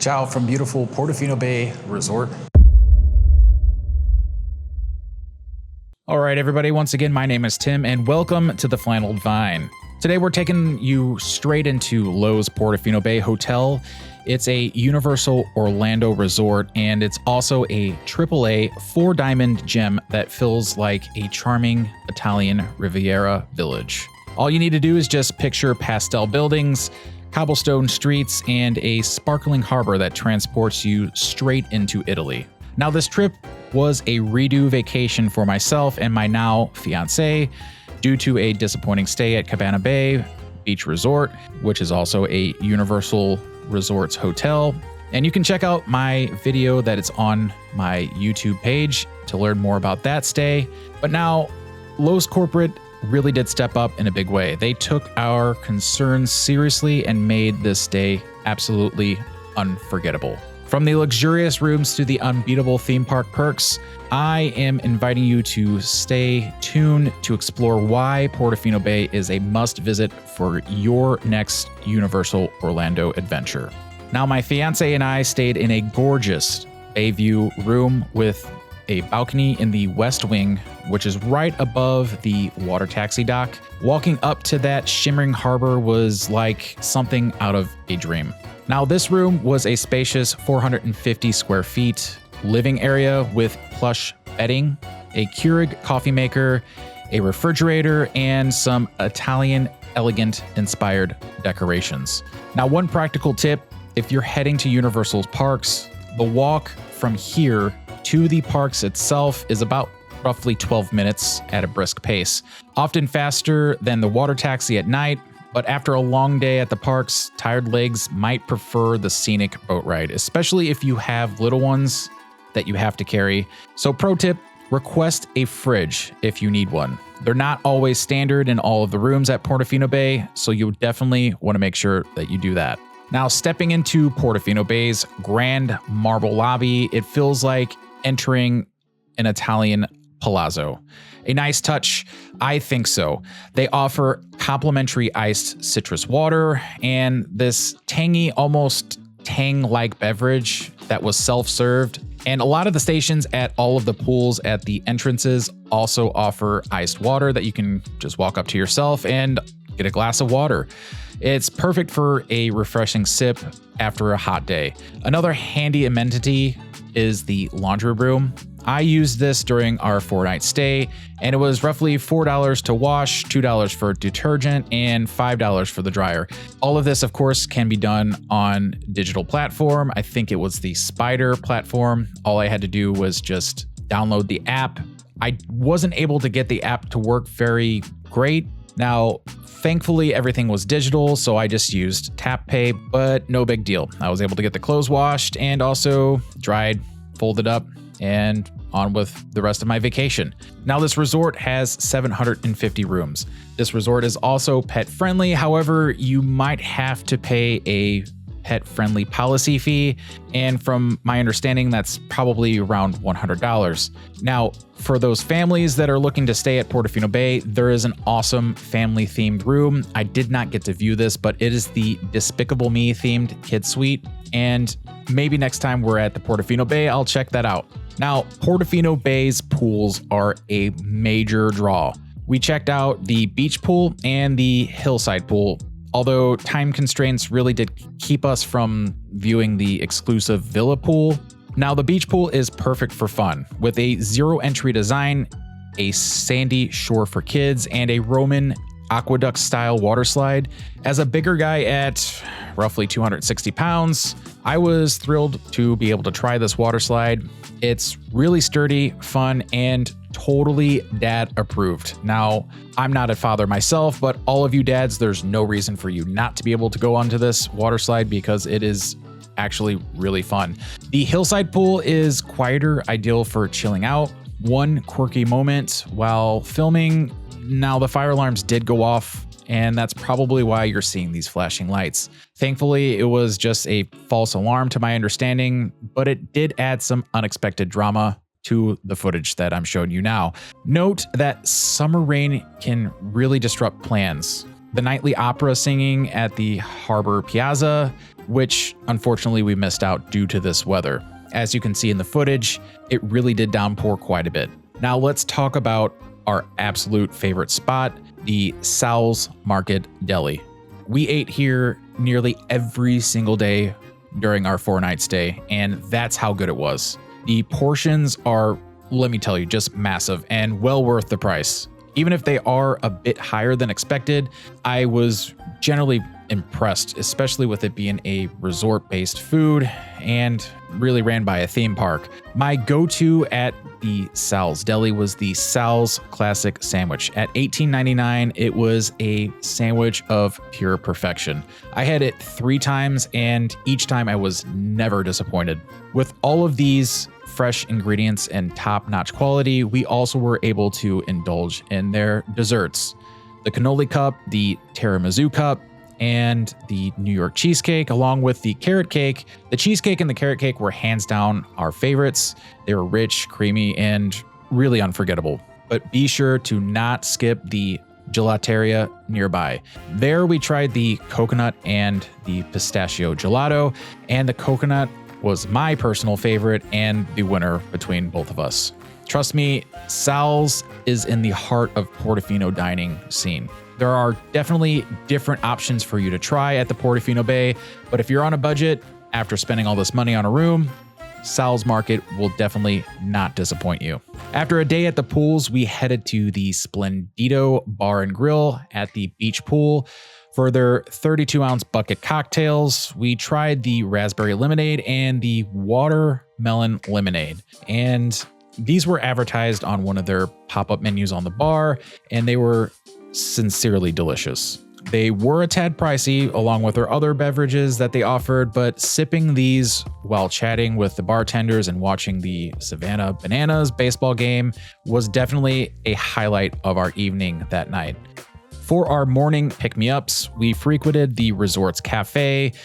Ciao from beautiful Portofino Bay Resort. All right, everybody. Once again, my name is Tim, and welcome to the Flannelled Vine. Today, we're taking you straight into Loews Portofino Bay Hotel. It's a Universal Orlando resort, and it's also a AAA 4-diamond gem that feels like a charming Italian Riviera village. All you need to do is just picture pastel buildings, cobblestone streets, and a sparkling harbor that transports you straight into Italy. Now, this trip was a redo vacation for myself and my now fiancée due to a disappointing stay at Cabana Bay Beach Resort, which is also a Universal Resorts hotel. And you can check out my video that is on my YouTube page to learn more about that stay. But now, Loews Corporate really did step up in a big way. They took our concerns seriously and made this stay absolutely unforgettable. From the luxurious rooms to the unbeatable theme park perks, I am inviting you to stay tuned to explore why Portofino Bay is a must visit for your next Universal Orlando adventure. Now, my fiance and I stayed in a gorgeous Bayview room with a balcony in the west wing, which is right above the water taxi dock. Walking up to that shimmering harbor was like something out of a dream. Now, this room was a spacious 450 square feet living area with plush bedding, a Keurig coffee maker, a refrigerator, and some Italian elegant inspired decorations. Now, one practical tip, if you're heading to Universal's parks, the walk from here to the parks itself is about roughly 12 minutes at a brisk pace, often faster than the water taxi at night. But after a long day at the parks, tired legs might prefer the scenic boat ride, especially if you have little ones that you have to carry. So pro tip, request a fridge if you need one. They're not always standard in all of the rooms at Portofino Bay, so you definitely want to make sure that you do that. Now, stepping into Portofino Bay's grand marble lobby, it feels like entering an Italian palazzo. A nice touch? I think so. They offer complimentary iced citrus water and this tangy, almost Tang-like beverage that was self-served. And a lot of the stations at all of the pools at the entrances also offer iced water that you can just walk up to yourself and get a glass of water. It's perfect for a refreshing sip after a hot day. Another handy amenity is the laundry room. I used this during our 4-night stay, and it was roughly $4 to wash, $2 for detergent, and $5 for the dryer. All of this, of course, can be done on digital platform. I think it was the Spider platform. All I had to do was just download the app. I wasn't able to get the app to work very great. Now, thankfully, everything was digital, so I just used Tap Pay, but no big deal. I was able to get the clothes washed and also dried, folded up, and on with the rest of my vacation. Now, this resort has 750 rooms. This resort is also pet friendly. However, you might have to pay a pet friendly policy fee. And from my understanding, that's probably around $100. Now, for those families that are looking to stay at Portofino Bay, there is an awesome family themed room. I did not get to view this, but it is the Despicable Me themed kid suite. And maybe next time we're at the Portofino Bay, I'll check that out. Now, Portofino Bay's pools are a major draw. We checked out the beach pool and the hillside pool, although time constraints really did keep us from viewing the exclusive villa pool. Now, the beach pool is perfect for fun, with a zero entry design, a sandy shore for kids, and a Roman aqueduct style water slide. As a bigger guy at roughly 260 pounds, I was thrilled to be able to try this water slide. It's really sturdy, fun, and totally dad approved. Now, I'm not a father myself, but all of you dads, there's no reason for you not to be able to go onto this water slide because it is actually really fun. The hillside pool is quieter, ideal for chilling out. One quirky moment while filming, now the fire alarms did go off, and that's probably why you're seeing these flashing lights. Thankfully, it was just a false alarm to my understanding, but it did add some unexpected drama to the footage that I'm showing you now. Note that summer rain can really disrupt plans. The nightly opera singing at the Harbor Piazza, which unfortunately we missed out due to this weather. As you can see in the footage, it really did downpour quite a bit. Now let's talk about our absolute favorite spot, the Ciao's Market Deli. We ate here nearly every single day during our 4-night stay, and that's how good it was. The portions are, let me tell you, just massive and well worth the price. Even if they are a bit higher than expected, I was generally impressed, especially with it being a resort-based food and really ran by a theme park. My go-to at the Ciao's Deli was the Ciao's Classic Sandwich. At $18.99, it was a sandwich of pure perfection. I had it 3 times, and each time I was never disappointed. With all of these fresh ingredients and top-notch quality, we also were able to indulge in their desserts. The cannoli cup, the tiramisu cup, and the New York cheesecake, along with the carrot cake. The cheesecake and the carrot cake were hands down our favorites. They were rich, creamy, and really unforgettable. But be sure to not skip the gelateria nearby. There we tried the coconut and the pistachio gelato, and the coconut was my personal favorite and the winner between both of us. Trust me, Ciao's is in the heart of Portofino dining scene. There are definitely different options for you to try at the Portofino Bay, but if you're on a budget, after spending all this money on a room, Ciao's Market will definitely not disappoint you. After a day at the pools, we headed to the Splendido Bar and Grill at the beach pool. For their 32-ounce bucket cocktails, we tried the raspberry lemonade and the watermelon lemonade. And these were advertised on one of their pop-up menus on the bar, and they were sincerely delicious. They were a tad pricey along with their other beverages that they offered, but sipping these while chatting with the bartenders and watching the Savannah Bananas baseball game was definitely a highlight of our evening that night. For our morning pick-me-ups, we frequented the resort's Café,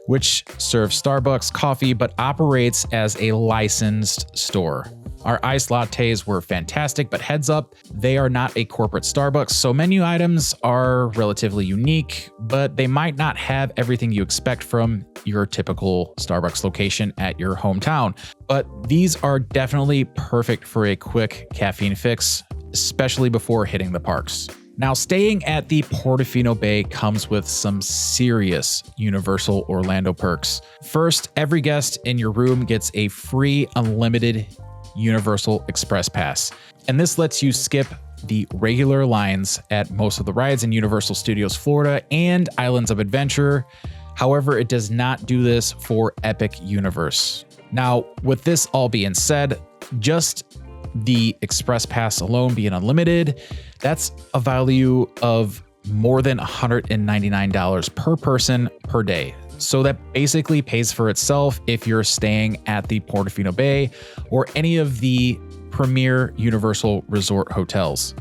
which serves Starbucks coffee but operates as a licensed store. Our iced lattes were fantastic, but heads up, they are not a corporate Starbucks, so menu items are relatively unique, but they might not have everything you expect from your typical Starbucks location at your hometown. But these are definitely perfect for a quick caffeine fix, especially before hitting the parks. Now, staying at the Portofino Bay comes with some serious Universal Orlando perks. First, every guest in your room gets a free unlimited Universal Express Pass, and this lets you skip the regular lines at most of the rides in Universal Studios Florida and Islands of Adventure. However, it does not do this for Epic Universe. Now, with this all being said, just the Express Pass alone being unlimited, that's a value of more than $199 per person per day. So that basically pays for itself if you're staying at the Portofino Bay or any of the premier Universal Resort hotels.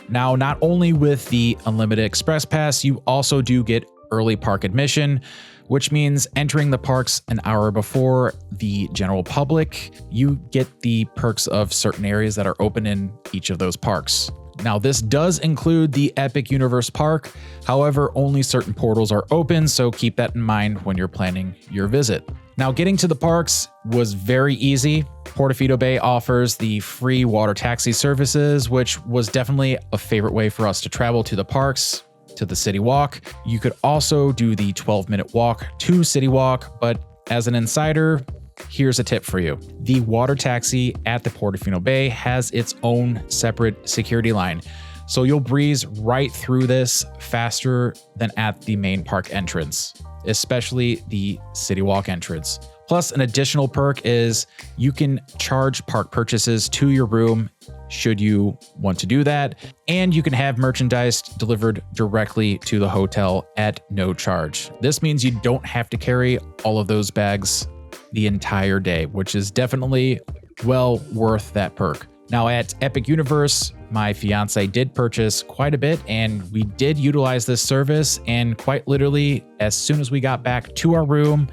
Now, not only with the unlimited Express Pass, you also do get early park admission, which means entering the parks an hour before the general public. You get the perks of certain areas that are open in each of those parks. Now, this does include the Epic Universe Park. However, only certain portals are open, so keep that in mind when you're planning your visit. Now, getting to the parks was very easy. Portofino Bay offers the free water taxi services, which was definitely a favorite way for us to travel to the parks, to the City Walk. You could also do the 12-minute walk to City Walk, but as an insider, here's a tip for you. The water taxi at the Portofino Bay has its own separate security line, so you'll breeze right through this faster than at the main park entrance, especially the City Walk entrance. Plus, an additional perk is you can charge park purchases to your room should you want to do that, and you can have merchandise delivered directly to the hotel at no charge. This means you don't have to carry all of those bags the entire day, which is definitely well worth that perk. Now, at Epic Universe, my fiancée did purchase quite a bit, and we did utilize this service, and quite literally, as soon as we got back to our room,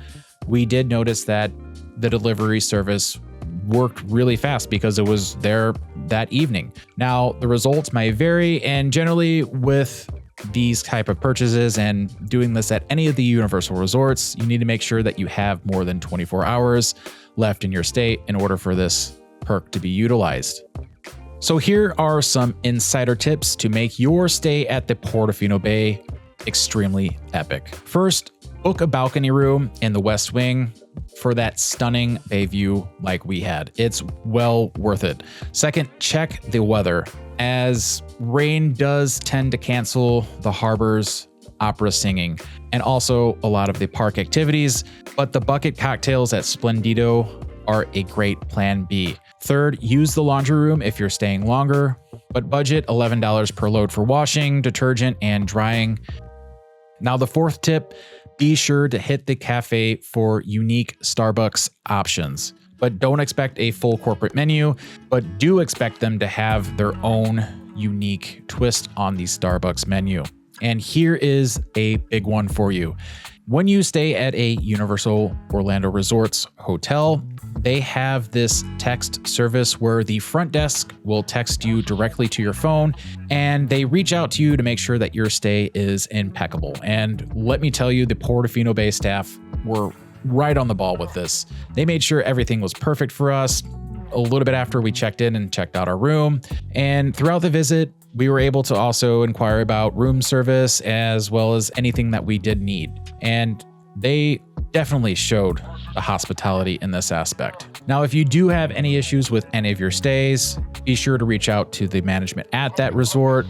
we did notice that the delivery service worked really fast because it was there that evening. Now, the results may vary, and generally with these type of purchases and doing this at any of the Universal resorts, you need to make sure that you have more than 24 hours left in your stay in order for this perk to be utilized. So here are some insider tips to make your stay at the Portofino Bay extremely epic. First, book a balcony room in the West Wing for that stunning bay view like we had. It's well worth it. Second, check the weather, as rain does tend to cancel the harbor's opera singing and also a lot of the park activities, but the bucket cocktails at Splendido are a great plan B. Third, use the laundry room if you're staying longer, but budget $11 per load for washing, detergent, and drying. Now, the fourth tip, be sure to hit the cafe for unique Starbucks options, but don't expect a full corporate menu, but do expect them to have their own unique twist on the Starbucks menu. And here is a big one for you. When you stay at a Universal Orlando Resorts hotel, they have this text service where the front desk will text you directly to your phone, and they reach out to you to make sure that your stay is impeccable. And let me tell you, the Portofino Bay staff were right on the ball with this. They made sure everything was perfect for us a little bit after we checked in and checked out our room. And throughout the visit, we were able to also inquire about room service as well as anything that we did need. And they definitely showed the hospitality in this aspect. Now, if you do have any issues with any of your stays, be sure to reach out to the management at that resort,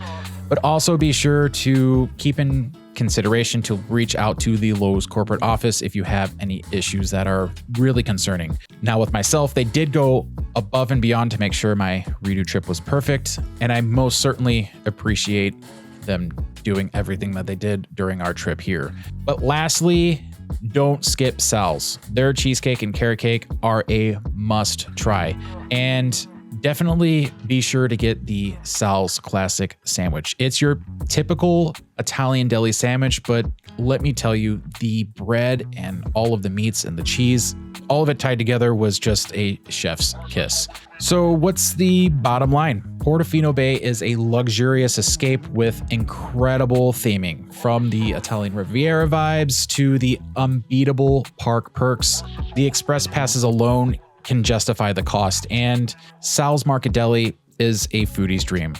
but also be sure to keep in consideration to reach out to the Loews corporate office if you have any issues that are really concerning. Now, with myself, they did go above and beyond to make sure my redo trip was perfect, and I most certainly appreciate them doing everything that they did during our trip here. But lastly, don't skip Sal's. Their cheesecake and carrot cake are a must try, and definitely be sure to get the Sal's classic sandwich. It's your typical Italian deli sandwich, but let me tell you, the bread and all of the meats and the cheese, all of it tied together was just a chef's kiss. So what's the bottom line? Portofino Bay is a luxurious escape with incredible theming, from the Italian Riviera vibes to the unbeatable park perks. The express passes alone can justify the cost, and Sal's Market Deli is a foodie's dream.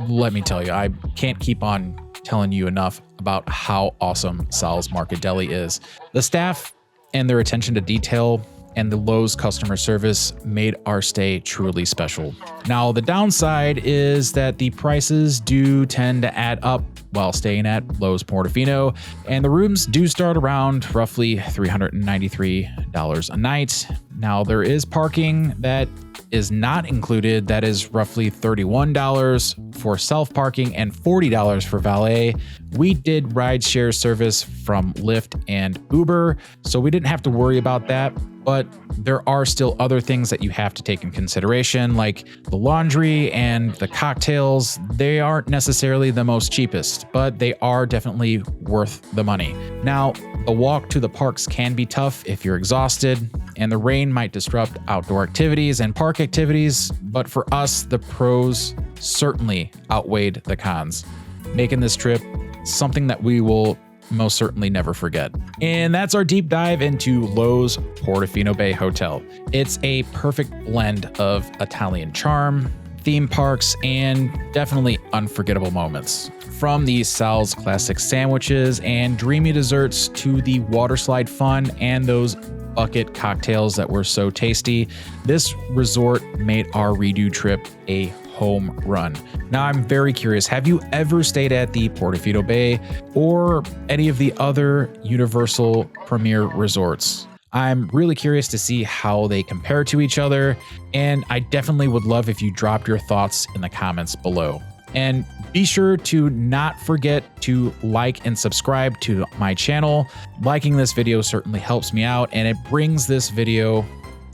Let me tell you, I can't keep on telling you enough about how awesome Sal's Market Deli is. The staff and their attention to detail and the Loews customer service made our stay truly special. Now, the downside is that the prices do tend to add up while staying at Loews Portofino, and the rooms do start around roughly $393 a night. Now, there is parking that is not included, that is roughly $31 for self-parking and $40 for valet. We did rideshare service from Lyft and Uber, so we didn't have to worry about that. But there are still other things that you have to take in consideration, like the laundry and the cocktails. They aren't necessarily the most cheapest, but they are definitely worth the money. Now, the walk to the parks can be tough if you're exhausted, and the rain might disrupt outdoor activities and park activities, but for us, the pros certainly outweighed the cons, making this trip something that we will most certainly never forget. And that's our deep dive into Loews Portofino Bay Hotel. It's a perfect blend of Italian charm, theme parks, and definitely unforgettable moments. From the Sal's classic sandwiches and dreamy desserts to the water slide fun and those bucket cocktails that were so tasty, this resort made our redo trip a home run. Now, I'm very curious, have you ever stayed at the Portofino Bay or any of the other Universal Premier resorts? I'm really curious to see how they compare to each other, and I definitely would love if you dropped your thoughts in the comments below. And be sure to not forget to like and subscribe to my channel. Liking this video certainly helps me out, and it brings this video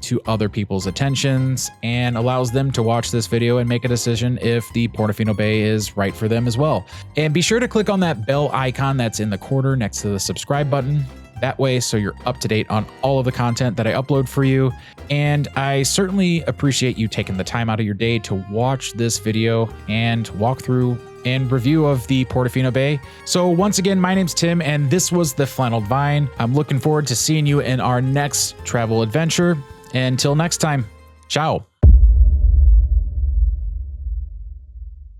to other people's attentions and allows them to watch this video and make a decision if the Portofino Bay is right for them as well. And be sure to click on that bell icon that's in the corner next to the subscribe button. That way, so you're up to date on all of the content that I upload for you. And I certainly appreciate you taking the time out of your day to watch this video and walk through and review of the Portofino Bay. So once again, my name's Tim, and this was the Flannelled Vine. I'm looking forward to seeing you in our next travel adventure. Until next time, ciao.